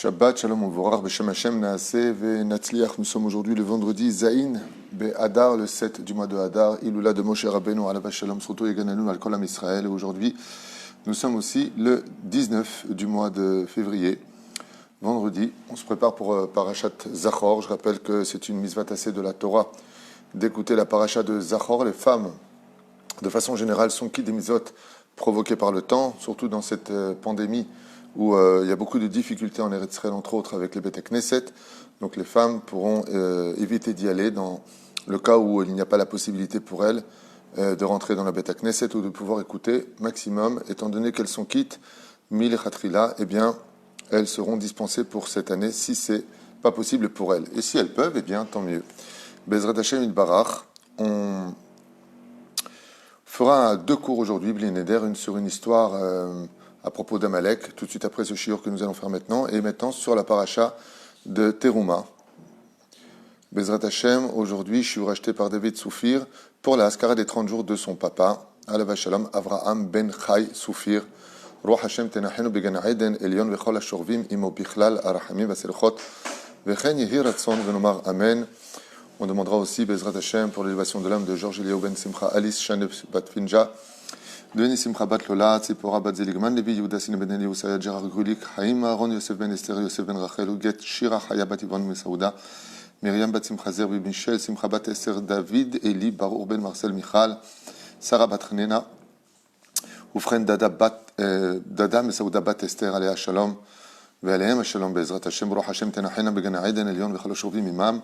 Shabbat Shalom Uvorach B'Shem Hashem Naaseh Ve'Natzliach. Nous sommes aujourd'hui le vendredi Zayin Be'Adar, le 7 du mois de Hadar, Ilula de Moshe Rabbeinu Alav Shalom Soto Yegananu Al Kol Am Israël. Et aujourd'hui, nous sommes aussi le 19 du mois de février, vendredi. On se prépare pour Parashat Zachor. Je rappelle que c'est une mitzvah tassée de la Torah d'écouter la Parashat de Zachor. Les femmes, de façon générale, sont quittes des mitzvot provoquées par le temps, surtout dans cette pandémie où il y a beaucoup de difficultés en Eretz Israël, entre autres avec les Beit Knesset. Donc les femmes pourront éviter d'y aller dans le cas où il n'y a pas la possibilité pour elles de rentrer dans la Beit Knesset ou de pouvoir écouter maximum, étant donné qu'elles sont quittes, mil chatrila, eh bien, elles seront dispensées pour cette année si c'est pas possible pour elles. Et si elles peuvent, eh bien, tant mieux. Bezrat Hashem Yitbarach, on fera 2 cours aujourd'hui, Bli Neder, une sur une histoire à propos d'Amalek, tout de suite après ce shiur que nous allons faire maintenant, et maintenant sur la paracha de Teruma. Bezrat Hashem, aujourd'hui, shiur acheté par David Soufir pour la Haskara des 30 jours de son papa, Alav Shalom, Avraham Ben Chai Soufir. Ruach Hashem tenachenu began Eden Elion vechol hashorvim imo bichlal arachamim vaselchot vechen yehi ratzon venomar Amen. On demandera aussi Bezrat Hashem pour l'élévation de l'âme de Georges Eliaou Ben Simcha, Alice Shaneb Bat Finja, de Simcha Bat Lola, Tzipora Bat Zeligman, Levi Yehuda Sine Ben Eli Usaya Gérard Grulik, Haïm Aaron Yosef Ben Esther Yosef Ben Rachel Uget Shira Chaya Bat Yvonne Mesaouda, Myriam Bat Simcha Zerbi Michel, Simcha Bat Esther David, Eli Baruch Ben Marcel Michal, Sarah Bat Nena, Ufren Dada Mesaouda Bat Esther Alea Shalom, ועליהם השלום בעזרת השם, ברוך השם תנחנה בגן העדן עליון וכל השורבים עמם,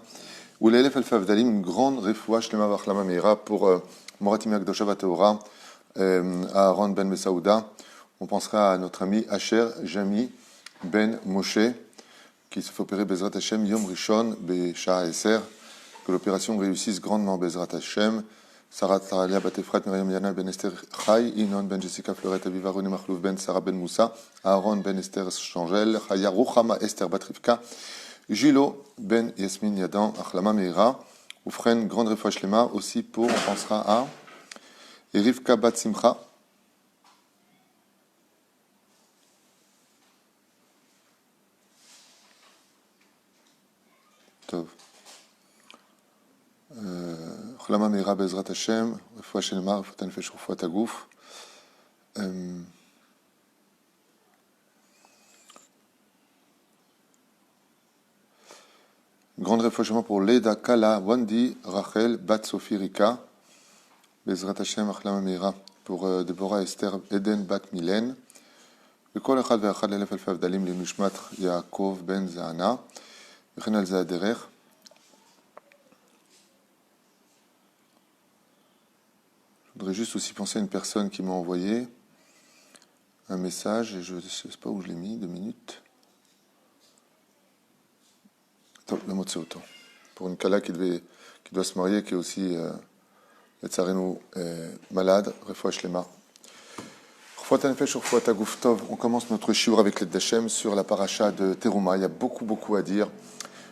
ולאלף אלפי הבדלים, une grande רפואה שלמה והחלמה מהירה pour Moratim Akdosha Vateora, Aaron Ben Mesaouda. On pensera à notre ami Asher Jami Ben Moshe, qui se fait opérer Bezrat Hashem Yom Rishon Besha Eser, que l'opération réussisse grandement Bezrat Hashem. Sarah Taralia Batefrat, Miriam Yana Ben Esther Chai, Inon Ben Jessica Fleuret, Aviva Roni Machlouf Ben Sarah Ben Moussa, Aaron Ben Esther Changel, Chaya Ruchama Esther Batrivka, Gilo Ben Yasmin Yadan, Achlama Meira, Oufren, grande réfoua shlema, aussi pour, on pensera à Rivka Bat Simcha, Tov. Achlama Meira Bezrat Hashem, réfoua shlema, réfoua tanfesh, réfoua tagouf. Grande réfouchement pour Leda Kala Wandi Rachel Bat Sophie Rika Bezrat Hashem Achlama Meira pour Deborah Esther Eden Bat Milen וכל אחד ואחד לאלף אלפי הבדלים לנשמת יעקב בן זענה וכן על זה הדרך. Je voudrais juste aussi penser à une personne qui m'a envoyé un message et je ne sais pas où je l'ai mis, 2 minutes. Le mot c'est autant. Pour une Kala qui doit se marier, qui est aussi malade, Refoua Shlema. Refoua Tanfesh, Refoua Tagouf Tov. On commence notre shiur avec les Dachem sur la paracha de Teruma. Il y a beaucoup à dire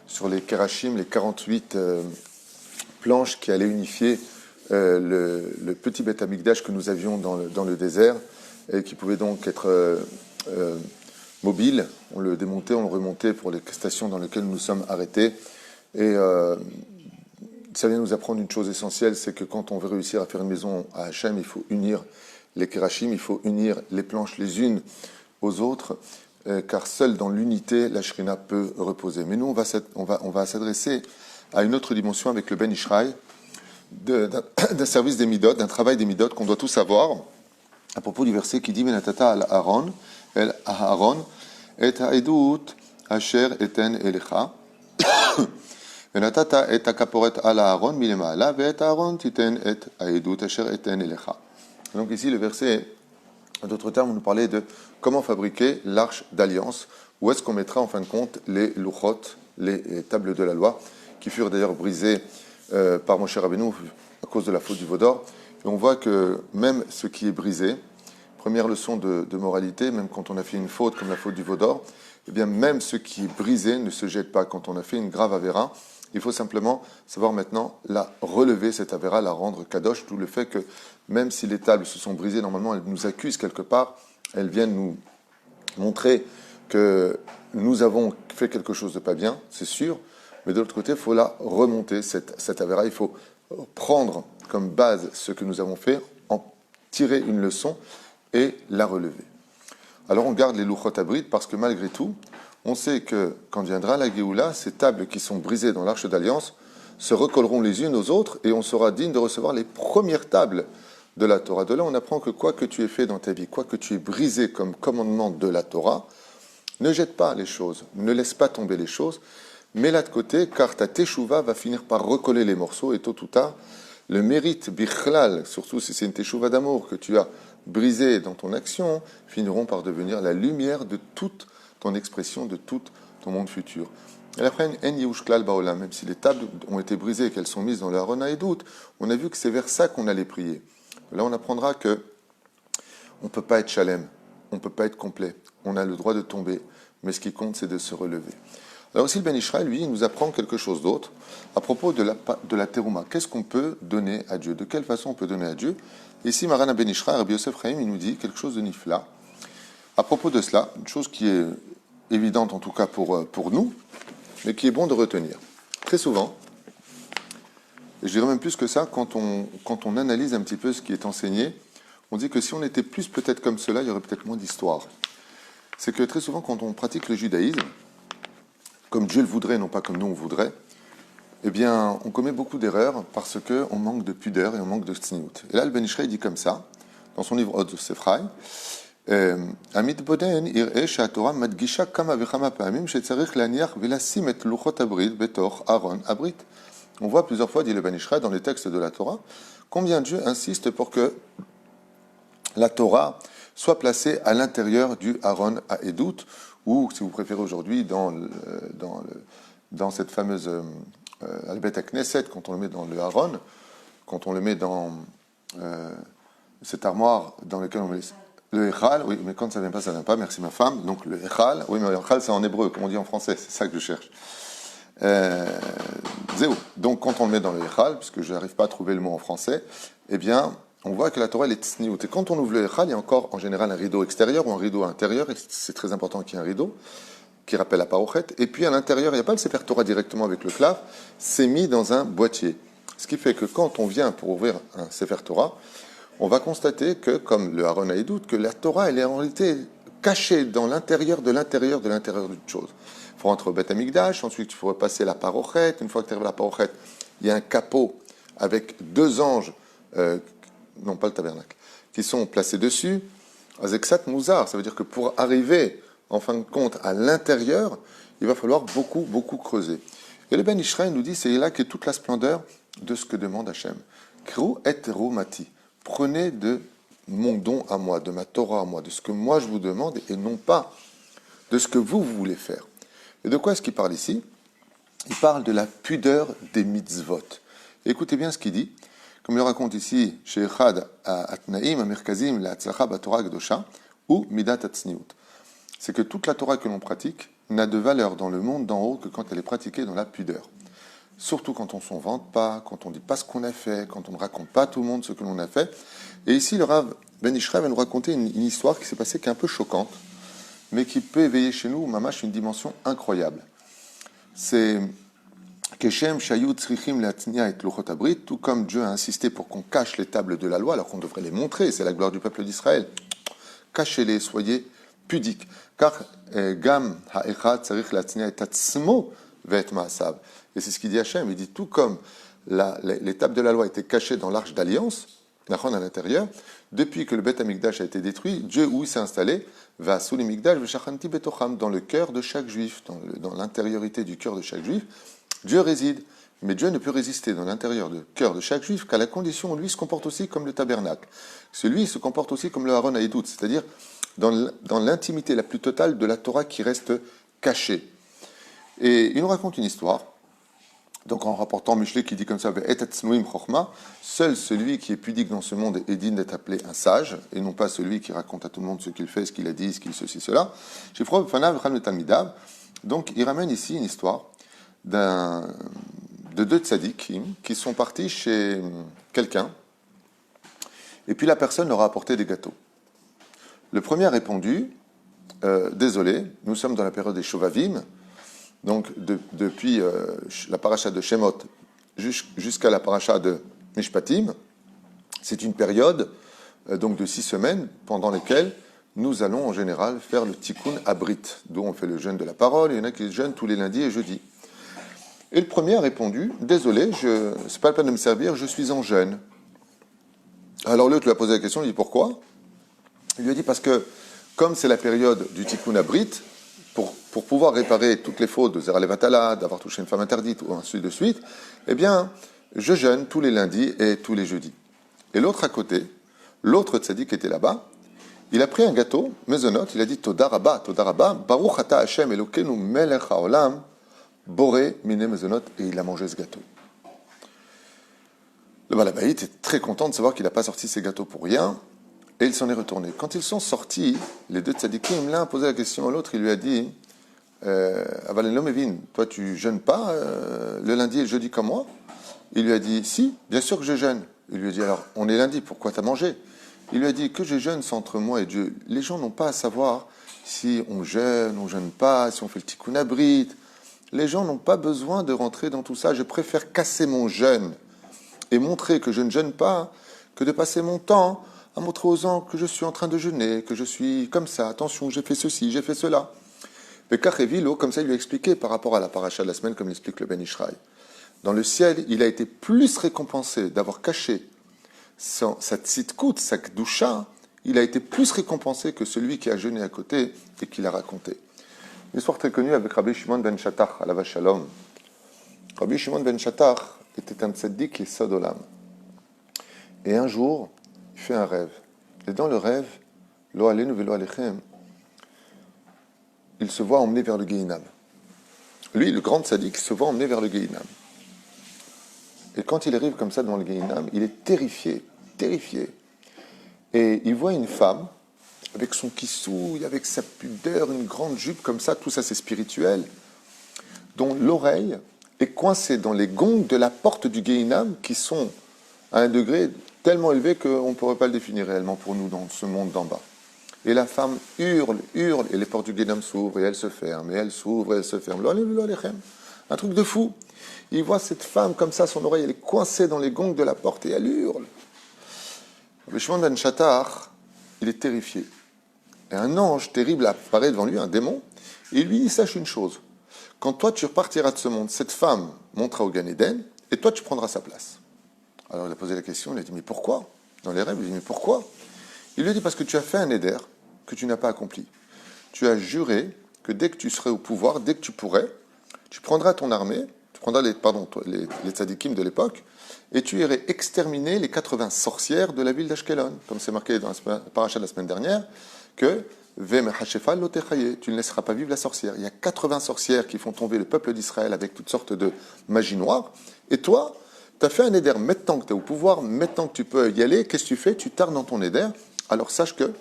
sur les Kerachim, les 48 planches qui allaient unifier le petit Beth Amikdash que nous avions dans le désert et qui pouvait donc être mobile. On le démontait, on le remontait pour les stations dans lesquelles nous sommes arrêtés. Et ça vient nous apprendre une chose essentielle, c'est que quand on veut réussir à faire une maison à Hachem, il faut unir les Kerachim, il faut unir les planches les unes aux autres, car seule dans l'unité, la Shrina peut reposer. Mais nous, on va s'adresser à une autre dimension avec le Ben Ishraï, d'un service des Midot, d'un travail des Midot qu'on doit tous savoir, à propos du verset qui dit « Venatata al Aaron » El Aharon et Haedut Asher eten elecha Venatata et Akaporet al Aharon milemaala ve'et Aaron titen et Haedut Asher eten elecha. Donc ici le verset, en d'autres termes, nous parlait de comment fabriquer l'arche d'alliance, où est-ce qu'on mettra en fin de compte les luchot, les tables de la loi, qui furent d'ailleurs brisées par Moshe Rabbeinu à cause de la faute du veau d'or. Et on voit que même ce qui est brisé, première leçon de moralité, même quand on a fait une faute comme la faute du veau d'or, eh bien même ce qui est brisé ne se jette pas. Quand on a fait une grave avéra, il faut simplement savoir maintenant la relever, cette avéra, la rendre kadosh, tout le fait que même si les tables se sont brisées, normalement elles nous accusent quelque part, elles viennent nous montrer que nous avons fait quelque chose de pas bien, c'est sûr, mais de l'autre côté, il faut la remonter, cette avéra, il faut prendre comme base ce que nous avons fait, en tirer une leçon et la relever. Alors on garde les Luchot Abrit parce que malgré tout, on sait que quand viendra la Géoula, ces tables qui sont brisées dans l'Arche d'Alliance se recolleront les unes aux autres et on sera digne de recevoir les premières tables de la Torah. De là, on apprend que quoi que tu aies fait dans ta vie, quoi que tu aies brisé comme commandement de la Torah, ne jette pas les choses, ne laisse pas tomber les choses, mets-la de côté, car ta teshuva va finir par recoller les morceaux, et tôt ou tard, le mérite bichlal, surtout si c'est une teshuva d'amour que tu as brisé dans ton action, finiront par devenir la lumière de toute ton expression, de tout ton monde futur. Et après, en yehushklal baolam, même si les tables ont été brisées et qu'elles sont mises dans le Haron Haïdout, on a vu que c'est vers ça qu'on allait prier. Là, on apprendra que on ne peut pas être chalem, on ne peut pas être complet, on a le droit de tomber, mais ce qui compte, c'est de se relever. Alors aussi, le Ben Ishraï, lui, il nous apprend quelque chose d'autre à propos de la terouma. Qu'est-ce qu'on peut donner à Dieu? De quelle façon on peut donner à Dieu? Et ici, Maran Ben Ishraï, Rabbi Yosef Chaim, il nous dit quelque chose de nifla. À propos de cela, une chose qui est évidente en tout cas pour nous, mais qui est bon de retenir. Très souvent, et je dirais même plus que ça, quand on analyse un petit peu ce qui est enseigné, on dit que si on était plus peut-être comme cela, il y aurait peut-être moins d'histoire. C'est que très souvent, quand on pratique le judaïsme, comme Dieu le voudrait, non pas comme nous on voudrait, eh bien, on commet beaucoup d'erreurs parce qu'on manque de pudeur et on manque de tzniut. Et là, le Ben Ishraï dit comme ça, dans son livre Od Sefraï, Amit Boden ir'e she'atorah madgisha kama vechama pa'amim shetzarich laniach velasim et luchot abrit betor Aaron abrit. On voit plusieurs fois, dit le Ben Ishraï, dans les textes de la Torah, combien Dieu insiste pour que la Torah soit placée à l'intérieur du Aaron à Edout, ou, si vous préférez aujourd'hui, dans cette fameuse Albet Knesset, quand on le met dans le Aaron, quand on le met dans cette armoire dans laquelle on met le Echal, oui, mais quand ça vient pas, merci ma femme, donc le Echal, oui, mais le Echal c'est en hébreu, comme on dit en français, c'est ça que je cherche. Zéou. Donc quand on le met dans le Echal, puisque je n'arrive pas à trouver le mot en français, eh bien, on voit que la Torah elle est tsniout. Et quand on ouvre le Echal, il y a encore en général un rideau extérieur ou un rideau intérieur, et c'est très important qu'il y ait un rideau qui rappelle la parochet. Et puis à l'intérieur, il n'y a pas le Sefer Torah directement avec le clave, c'est mis dans un boîtier. Ce qui fait que quand on vient pour ouvrir un Sefer Torah, on va constater que, comme le Aaron Haïdout, que la Torah elle est en réalité cachée dans l'intérieur de l'intérieur de l'intérieur d'une chose. Il faut rentrer au Beth Amikdash, ensuite il faut repasser la parochet. Une fois que tu arrives à la parochet, il y a un capot avec deux anges, non pas le tabernacle, qui sont placés dessus. Azexat Mouzar, ça veut dire que pour arriver en fin de compte à l'intérieur, il va falloir beaucoup creuser. Et le Ben Ishraï nous dit, c'est là qu'est toute la splendeur de ce que demande Hachem. Krou et romati. Prenez de mon don à moi, de ma Torah à moi, de ce que moi je vous demande, et non pas de ce que vous voulez faire. Et de quoi est-ce qu'il parle ici? Il parle de la pudeur des mitzvot. Et écoutez bien ce qu'il dit, comme il le raconte ici, chez Echad Atnaim, Amirkazim, la Tzlacha Batorah Gdosha, ou Midat Atzniut. C'est que toute la Torah que l'on pratique n'a de valeur dans le monde d'en haut que quand elle est pratiquée dans la pudeur. Surtout quand on ne s'en vante pas, quand on ne dit pas ce qu'on a fait, quand on ne raconte pas à tout le monde ce que l'on a fait. Et ici, le Rav Ben Ishraï va nous raconter une histoire qui s'est passée qui est un peu choquante, mais qui peut éveiller chez nous, mamash, une dimension incroyable. C'est Keshem Shayut Tzrichim Latnia et Luchot Abrit, tout comme Dieu a insisté pour qu'on cache les tables de la loi, alors qu'on devrait les montrer, c'est la gloire du peuple d'Israël. Cachez-les, soyez pudiques. Car Gam Ha'echad Tzarich Latnia et Tatzmo Ve'et Ma'asav. Et c'est ce qu'il dit Hachem, il dit tout comme les tables de la loi étaient cachées dans l'arche d'alliance, à l'intérieur, depuis que le Beth Amikdash a été détruit, Dieu où il s'est installé, va sous l'Amikdash v'shachanti betocham, dans le cœur de chaque juif, dans l'intériorité du cœur de chaque juif, Dieu réside. Mais Dieu ne peut résister dans l'intérieur du cœur de chaque juif qu'à la condition où lui se comporte aussi comme le tabernacle. Celui se comporte aussi comme le Aaron Haïdout, c'est-à-dire dans l'intimité la plus totale de la Torah qui reste cachée. Et il nous raconte une histoire. Donc en rapportant Michelet qui dit comme ça, seul celui qui est pudique dans ce monde est digne d'être appelé un sage, et non pas celui qui raconte à tout le monde ce qu'il fait, ce qu'il a dit, ce qu'il ceci, cela. Donc il ramène ici une histoire de deux tzadikim qui sont partis chez quelqu'un, et puis la personne leur a apporté des gâteaux. Le premier a répondu, désolé, nous sommes dans la période des Shovavim, donc depuis la paracha de Shemot jusqu'à la paracha de Mishpatim. C'est une période donc de 6 semaines pendant lesquelles nous allons en général faire le tikkun abrit, d'où on fait le jeûne de la parole. Il y en a qui jeûnent tous les lundis et jeudis. Et le premier a répondu, désolé, c'est pas la peine de me servir, je suis en jeûne. Alors l'autre lui a posé la question, il lui dit pourquoi? Il lui a dit parce que comme c'est la période du tikkun abrit, pour pouvoir réparer toutes les fautes de Zera Levatala, d'avoir touché une femme interdite, ou ainsi de suite, eh bien, je jeûne tous les lundis et tous les jeudis. Et l'autre à côté, l'autre tzaddik qui était là-bas, il a pris un gâteau, mezonot, il a dit Toda Rabba, Baruch ata Hashem Elokeinu melech haolam, boré mine mezonot, et il a mangé ce gâteau. Le Balabaït est très content de savoir qu'il n'a pas sorti ses gâteaux pour rien, et il s'en est retourné. Quand ils sont sortis, les deux tzaddikim, l'un a posé la question à l'autre, il lui a dit Avalelom Evin, toi tu jeûnes pas le lundi et le jeudi comme moi? Il lui a dit si, bien sûr que je jeûne. Il lui a dit alors, on est lundi, pourquoi t'as mangé? Il lui a dit que je jeûne, c'est entre moi et Dieu. Les gens n'ont pas à savoir si on jeûne pas, si on fait le tikkun abrit. Les gens n'ont pas besoin de rentrer dans tout ça. Je préfère casser mon jeûne et montrer que je ne jeûne pas que de passer mon temps à montrer aux gens que je suis en train de jeûner, que je suis comme ça, attention, j'ai fait ceci, j'ai fait cela. Mais Kachevilo, comme ça, il lui a expliqué par rapport à la paracha de la semaine, comme l'explique le Ben Ishraï. Dans le ciel, il a été plus récompensé d'avoir caché sa tzidkout, sa kdusha, il a été plus récompensé que celui qui a jeûné à côté et qui l'a raconté. Une histoire très connue avec Rabbi Shimon ben Shattach, à la Shalom. Rabbi Shimon ben Shattach était un tzaddik et sodolam. Et un jour, il fait un rêve. Et dans le rêve, lo alenu velo alechem, il se voit emmené vers le Gehinam. Lui, le grand tzaddik, se voit emmené vers le Gehinam. Et quand il arrive comme ça devant le Gehinam, il est terrifié. Et il voit une femme, avec son kissouille, avec sa pudeur, une grande jupe comme ça, tout ça c'est spirituel, dont l'oreille est coincée dans les gongs de la porte du Gehinam, qui sont à un degré tellement élevé qu'on ne pourrait pas le définir réellement pour nous dans ce monde d'en bas. Et la femme hurle, et les portes du Gehinam s'ouvrent, et elles se ferment, et elles s'ouvrent, et elles se ferment. Un truc de fou. Il voit cette femme comme ça, son oreille, elle est coincée dans les gongs de la porte et elle hurle. Le Shimon ben Shattach, il est terrifié. Et un ange terrible apparaît devant lui, un démon, et il lui dit, sache une chose, quand toi tu repartiras de ce monde, cette femme montera au Gan Eden, et toi tu prendras sa place. Alors il a posé la question, il a dit, mais pourquoi? Dans les rêves, il dit, mais pourquoi? Il lui dit, parce que tu as fait un éder que tu n'as pas accompli. Tu as juré que dès que tu serais au pouvoir, dès que tu pourrais, tu prendras ton armée, tu prendras les tzadikim de l'époque, et tu irais exterminer les 80 sorcières de la ville d'Ashkelon, comme c'est marqué dans la paracha de la semaine dernière, que tu ne laisseras pas vivre la sorcière. Il y a 80 sorcières qui font tomber le peuple d'Israël avec toutes sortes de magie noire, et toi, tu as fait un éder, maintenant que tu es au pouvoir, maintenant que tu peux y aller, qu'est-ce que tu fais? Tu tardes dans ton éder, alors sache que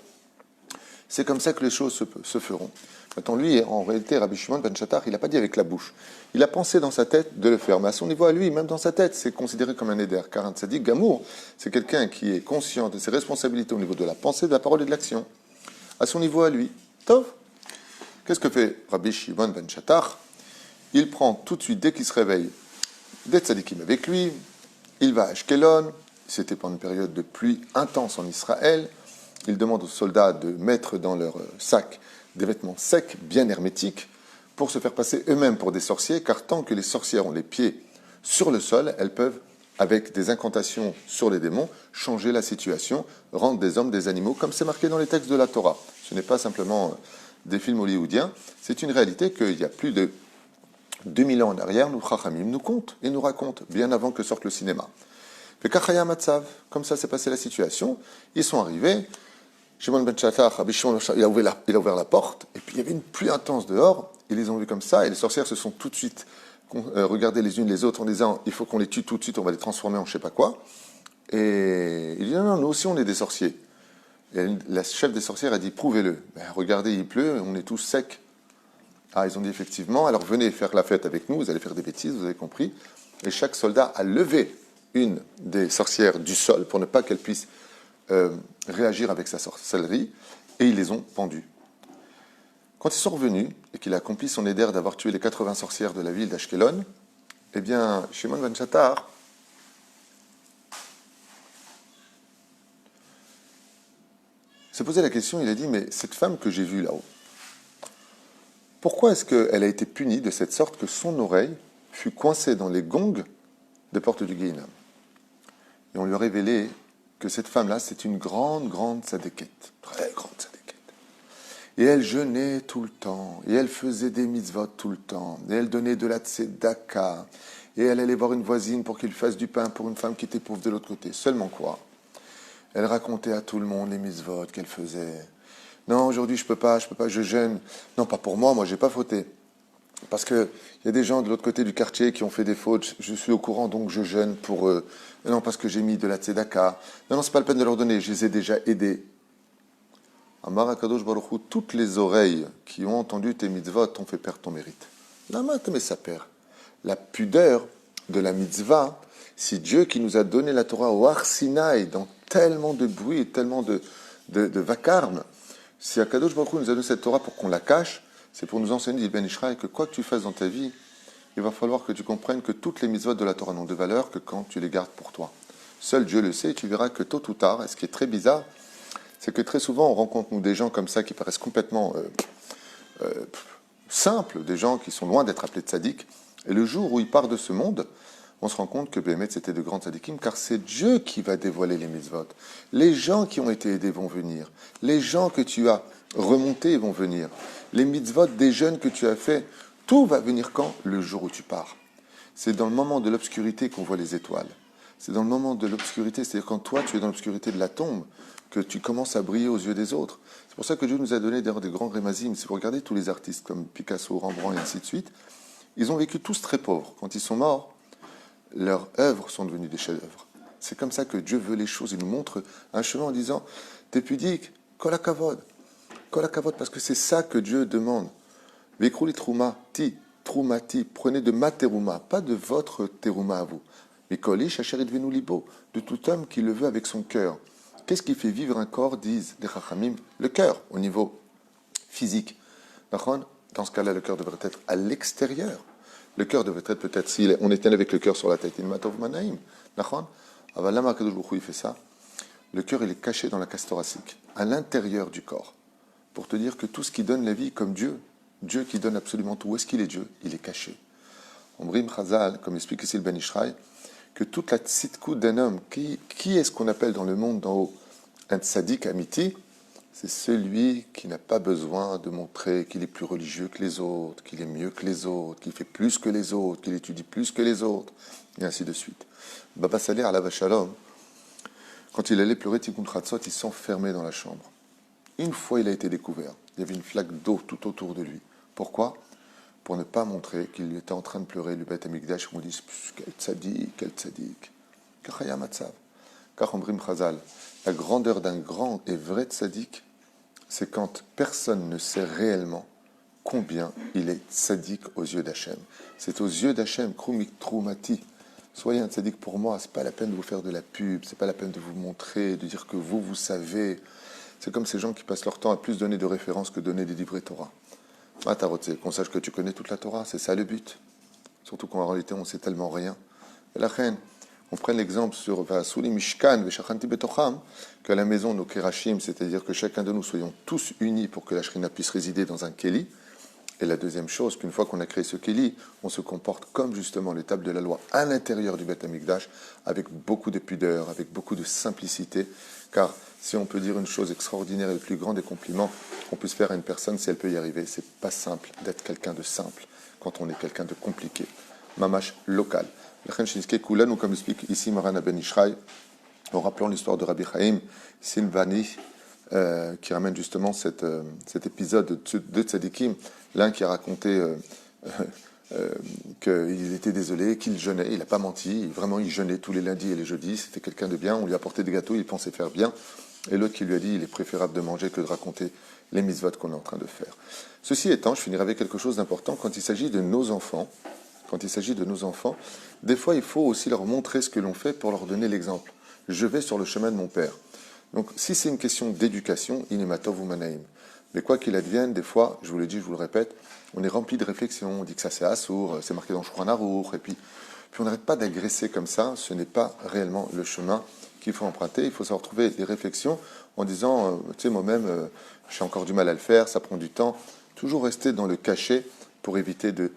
c'est comme ça que les choses se feront. Maintenant, lui, en réalité, Rabbi Shimon ben Shattach, il n'a pas dit avec la bouche. Il a pensé dans sa tête de le faire. Mais à son niveau, à lui, même dans sa tête, c'est considéré comme un éder. Car un tzaddik gamour, c'est quelqu'un qui est conscient de ses responsabilités au niveau de la pensée, de la parole et de l'action. À son niveau, à lui. Tov. Qu'est-ce que fait Rabbi Shimon ben Shattach? Il prend tout de suite, dès qu'il se réveille, des tzaddikim avec lui. Il va à Ashkelon. C'était pendant une période de pluie intense en Israël. Il demande aux soldats de mettre dans leur sac des vêtements secs, bien hermétiques, pour se faire passer eux-mêmes pour des sorciers, car tant que les sorcières ont les pieds sur le sol, elles peuvent, avec des incantations sur les démons, changer la situation, rendre des hommes des animaux, comme c'est marqué dans les textes de la Torah. Ce n'est pas simplement des films hollywoodiens, c'est une réalité qu'il y a plus de 2000 ans en arrière, nous Chachamim nous comptent et nous racontent, bien avant que sorte le cinéma. Comme ça s'est passée la situation, ils sont arrivés, Shimon ben Shattach, il a ouvert la porte, et puis il y avait une pluie intense dehors, ils les ont vus comme ça, et les sorcières se sont tout de suite regardées les unes les autres en disant, il faut qu'on les tue tout de suite, on va les transformer en je sais pas quoi. Et il dit, non, nous aussi on est des sorciers. Et la chef des sorcières a dit, prouvez-le. Ben, regardez, il pleut, on est tous secs. Ah, ils ont dit effectivement, alors venez faire la fête avec nous, vous allez faire des bêtises, vous avez compris. Et chaque soldat a levé une des sorcières du sol pour ne pas qu'elle puisse réagir avec sa sorcellerie, et ils les ont pendus. Quand ils sont revenus et qu'il a accompli son éder d'avoir tué les 80 sorcières de la ville d'Ashkelon, eh bien, Shimon ben Chattar s'est posé la question, il a dit, mais cette femme que j'ai vue là-haut, pourquoi est-ce qu'elle a été punie de cette sorte que son oreille fut coincée dans les gongs des portes du Guéhinam? Et on lui a révélé que cette femme-là, c'est une grande, grande sadékette, très grande sadékette. Et elle jeûnait tout le temps, et elle faisait des mitzvot tout le temps, et elle donnait de la tzedaka, et elle allait voir une voisine pour qu'il fasse du pain pour une femme qui était pauvre de l'autre côté. Seulement quoi? Elle racontait à tout le monde les mitzvot qu'elle faisait. Non, aujourd'hui je peux pas, je jeûne. Non, pas pour moi j'ai pas fauté. Parce qu'il y a des gens de l'autre côté du quartier qui ont fait des fautes, je suis au courant, donc je jeûne pour eux. Non, parce que j'ai mis de la tzedaka. Non, c'est pas la peine de leur donner, je les ai déjà aidés. Amar HaKadosh Baruch Hu, toutes les oreilles qui ont entendu tes mitzvot t'ont fait perdre ton mérite. Lama te sa perd. La pudeur de la mitzvah, si Dieu qui nous a donné la Torah au Har Sinaï, dans tellement de bruit et tellement de vacarme, si HaKadosh Baruch Hu nous a donné cette Torah pour qu'on la cache, c'est pour nous enseigner, dit Ben Ishraï, que quoi que tu fasses dans ta vie, il va falloir que tu comprennes que toutes les mitzvot de la Torah n'ont de valeur que quand tu les gardes pour toi. Seul Dieu le sait, et tu verras que tôt ou tard, et ce qui est très bizarre, c'est que très souvent on rencontre nous des gens comme ça qui paraissent complètement simples, des gens qui sont loin d'être appelés tzaddik, et le jour où ils partent de ce monde, on se rend compte que Béhémet c'était de grands tzaddikim, car c'est Dieu qui va dévoiler les mitzvot. Les gens qui ont été aidés vont venir, les gens que tu as remontés vont venir, les mitzvot des jeunes que tu as fait, tout va venir quand? Le jour où tu pars. C'est dans le moment de l'obscurité qu'on voit les étoiles. C'est dans le moment de l'obscurité, c'est-à-dire quand toi tu es dans l'obscurité de la tombe, que tu commences à briller aux yeux des autres. C'est pour ça que Dieu nous a donné d'ailleurs des grands rémazim. Si vous regardez tous les artistes comme Picasso, Rembrandt et ainsi de suite, ils ont vécu tous très pauvres. Quand ils sont morts, leurs œuvres sont devenues des chefs-d'œuvre. C'est comme ça que Dieu veut les choses. Il nous montre un chemin en disant « T'es pudique, kol hakavod, parce que c'est ça que Dieu demande. Vekrouli troumati, troumati, prenez de ma terouma, pas de votre terouma à vous. Mais kolish asherit venu libo, de tout homme qui le veut avec son cœur. Qu'est-ce qui fait vivre un corps, disent les Chachamim? Le cœur, au niveau physique. Dans ce cas-là, le cœur devrait être à l'extérieur. Le cœur devrait être peut-être, si on était avec le cœur sur la tête, il matov manaim. Avalama Kadosh Baruch Hu, il fait ça. Le cœur, il est caché dans la cage thoracique, à l'intérieur du corps. Pour te dire que tout ce qui donne la vie, comme Dieu, Dieu qui donne absolument tout, où est-ce qu'il est Dieu? Il est caché. Ombrim Chazal, comme explique ici le Ben Ishraï, que toute la tzidkout d'un homme, qui est ce qu'on appelle dans le monde d'en haut un tzaddik amiti? C'est celui qui n'a pas besoin de montrer qu'il est plus religieux que les autres, qu'il est mieux que les autres, qu'il fait plus que les autres, qu'il étudie plus que les autres, et ainsi de suite. Baba Saleh alav shalom, quand il allait pleurer Tikkun Chatzot, il s'enfermait dans la chambre. Une fois il a été découvert, il y avait une flaque d'eau tout autour de lui. Pourquoi? Pour ne pas montrer qu'il était en train de pleurer le Beth Amikdash, on dit quel tzaddik, Kachaya Matzav. Kachombrim Chazal, la grandeur d'un grand et vrai tzaddik, c'est quand personne ne sait réellement combien il est tzaddik aux yeux d'Hachem. C'est aux yeux d'Hachem, Krumik Troumati. Soyez un tzaddik pour moi, c'est pas la peine de vous faire de la pub, c'est pas la peine de vous montrer, de dire que vous savez. C'est comme ces gens qui passent leur temps à plus donner de références que donner des livrets Torah. Qu'on sache que tu connais toute la Torah, c'est ça le but. Surtout qu'en réalité, on sait tellement rien. Et la reine, on prend l'exemple sur Souli Mishkan, Veshachanti Betocham, qu'à la maison, nos Kerachim, c'est-à-dire que chacun de nous soyons tous unis pour que la Shrina puisse résider dans un Kéli. Et la deuxième chose, qu'une fois qu'on a créé ce Kéli, on se comporte comme justement les tables de la loi à l'intérieur du Beth Amikdash, avec beaucoup de pudeur, avec beaucoup de simplicité, car si on peut dire une chose extraordinaire et le plus grand des compliments qu'on puisse faire à une personne, si elle peut y arriver, c'est pas simple d'être quelqu'un de simple quand on est quelqu'un de compliqué. Mamash local. Ou comme explique ici Marana Ben Ishraï, en rappelant l'histoire de Rabbi Chaim Silvani, qui ramène justement cet épisode de Tzadikim, l'un qui a raconté qu'il était désolé, qu'il jeûnait, il n'a pas menti, vraiment il jeûnait tous les lundis et les jeudis, c'était quelqu'un de bien, on lui a apporté des gâteaux, il pensait faire bien, et l'autre qui lui a dit il est préférable de manger que de raconter les mitzvot qu'on est en train de faire. Ceci étant, je finirai avec quelque chose d'important quand il s'agit de nos enfants. Des fois il faut aussi leur montrer ce que l'on fait pour leur donner l'exemple. Je vais sur le chemin de mon père. Donc si c'est une question d'éducation, inematov ou manaim. Mais quoi qu'il advienne, des fois, je vous le dis, je vous le répète, on est rempli de réflexions, on dit que ça c'est Assour, c'est marqué dans Shulchan Aruch, et puis on n'arrête pas d'agresser comme ça, ce n'est pas réellement le chemin qu'il faut emprunter. Il faut savoir trouver des réflexions en disant, tu sais, moi-même, j'ai encore du mal à le faire, ça prend du temps. Toujours rester dans le cachet pour éviter de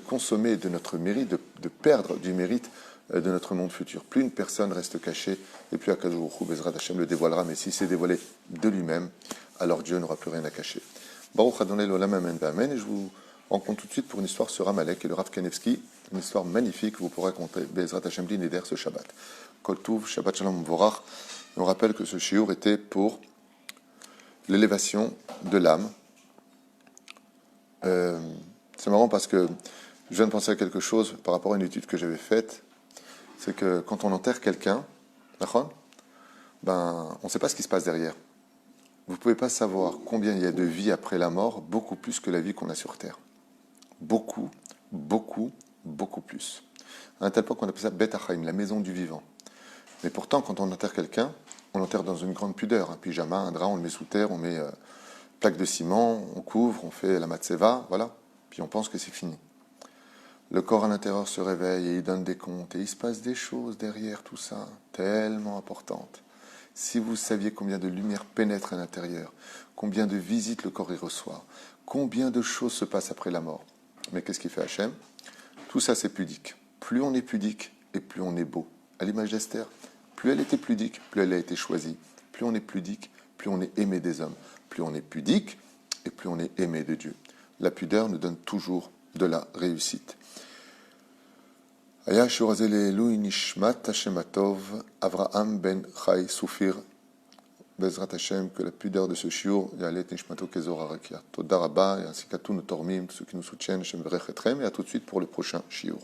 consommer de notre mérite, de perdre du mérite de notre monde futur. Plus une personne reste cachée, et plus Akadosh Baruch Hu, Bezrat Hashem, le dévoilera. Mais s'il s'est dévoilé de lui-même, alors Dieu n'aura plus rien à cacher. Baruch Adonai l'olam amen v'amen. Et je vous rencontre tout de suite pour une histoire sur Amalek et le Rav Kanevski, une histoire magnifique que vous pourrez raconter Bezrat Hashem Bli Neder ce Shabbat. Kol Tuv, Shabbat Shalom Vorach. On rappelle que ce shiur était pour l'élévation de l'âme. C'est marrant parce que je viens de penser à quelque chose par rapport à une étude que j'avais faite. C'est que quand on enterre quelqu'un, on ne sait pas ce qui se passe derrière. Vous ne pouvez pas savoir combien il y a de vie après la mort, beaucoup plus que la vie qu'on a sur Terre. Beaucoup, beaucoup, beaucoup plus. À un tel point qu'on appelle ça Bet Achaim, la maison du vivant. Mais pourtant, quand on enterre quelqu'un, on l'enterre dans une grande pudeur. Un pyjama, un drap, on le met sous terre, on met plaque de ciment, on couvre, on fait la matzeva, voilà. Puis on pense que c'est fini. Le corps à l'intérieur se réveille et il donne des comptes. Et il se passe des choses derrière tout ça, tellement importantes. Si vous saviez combien de lumière pénètre à l'intérieur, combien de visites le corps y reçoit, combien de choses se passent après la mort. Mais qu'est-ce qu'il fait Hachem? Tout ça, c'est pudique. Plus on est pudique et plus on est beau. À l'image d'Esther, plus elle était pudique, plus elle a été choisie. Plus on est pudique, plus on est aimé des hommes. Plus on est pudique et plus on est aimé de Dieu. La pudeur nous donne toujours de la réussite. Aya shur hazeh le'elui nishmat Hashem hatov Avraham ben Chai Soufir Bezrat Hashem, que la pudeur de ce shiur yalet nishmato kezor harakia. Toda rabba et ainsi qu'à tous nos tormim, ceux qui nous soutiennent, Hashem verech etrem, et à tout de suite pour le prochain shiur.